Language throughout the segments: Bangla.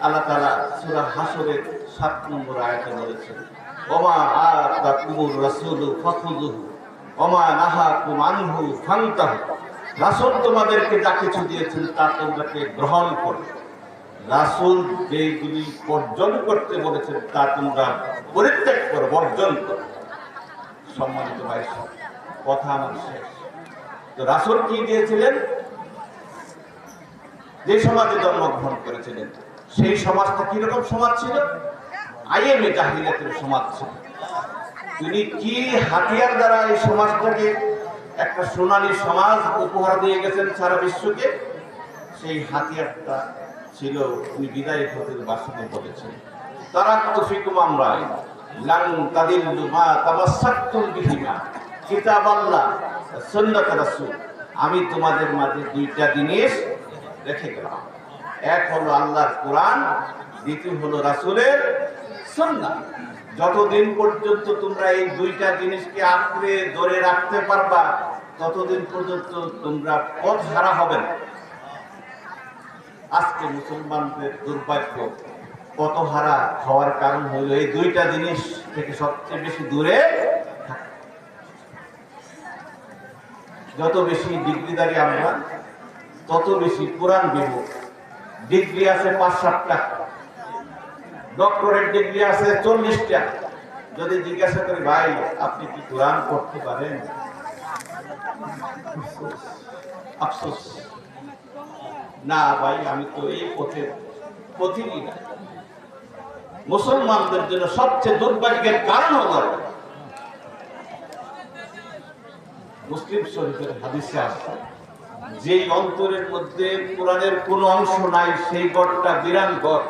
আল্লাহ তাআলা সূরা হাসরের 7 নম্বর আয়াতে বলেছেন, ওমা আতাকুমুর রাসূলু ফাখুযুহু ওমা নাহাকুম আনহু ফান্তাহু। রাসূল তোমাদেরকে যা কিছু দিয়েছেন তা তোমরা গ্রহণ করো, রাসূল যেগুলি বর্জন করতে বলেছেন তা তোমরা পরিত্যাগ করো, বর্জন করো। সম্মানিত ভাই, কথা আমার শেষ। তো রাসূল কি দিয়েছিলেন? যে সমাজে জন্মগ্রহণ করেছিলেন সেই সমাজটা কিরকম সমাজ ছিল? আইএমএ জাহিলিয়াতের সমাজ ছিল। তিনি কি হাতিয়ার দ্বারা এই সমাজটাকে একটা সোনালী সমাজ উপহার দিয়ে গেছেন সারা বিশ্বকে? সেই হাতিয়ারটা ছিল উনি বিদায় হতের বাসনে বলেছেন, তারাক্তু ফিকুম আমরাইন লান তাদিল্লু মা তামাসসাকতুম বিহিমা কিতাবাল্লাহ ওয়া সুন্নাত রাসূল। আমি তোমাদের মাঝে দুইটা জিনিস রেখে গেলাম, এক হলো আল্লাহর কোরআন, দ্বিতীয় হলো রাসূলের সুন্নাহ। যতদিন পর্যন্ত তোমরা এই দুইটা জিনিসকে আঁকড়ে ধরে রাখতে পারবা ততদিন পর্যন্ত তোমরা পথ হারা হবে না। আজকে মুসলমানদের দুর্ভাগ্য, পথ হারা হওয়ার কারণ হলো এই দুইটা জিনিস থেকে সবচেয়ে বেশি দূরে থাকা। যত বেশি ডিগ্রিদারি আমরা তত বেশি কোরআন বিমুখ। ডিগ্রি আছে 5-7টা, ডক্টরেট ডিগ্রি আছে 40টা। যদি জিজ্ঞাসা করি ভাই আপনি কি কোরআন পড়তে পারেন, আফসোস, না ভাই আমি তো এই পথিনী না। মুসলমানদের জন্য সবচেয়ে দুর্ভাগ্যের কারণ হলো মুসলিম শরীফের হাদিসে আছে, যে অন্তরের মধ্যে কোরআনের কোন অংশ নাই সেই গড়টা বিরান গড়।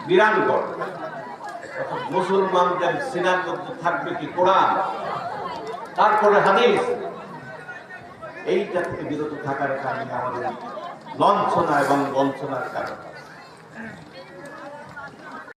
বিরান গড়। মুসলমানদের সিনার মধ্যে থাকবে কি কোরআন, তারপরে হাদিস। এইটা থেকে বিরত থাকার কারণে আমাদের লঞ্ছনা এবং বঞ্চনার কারণ।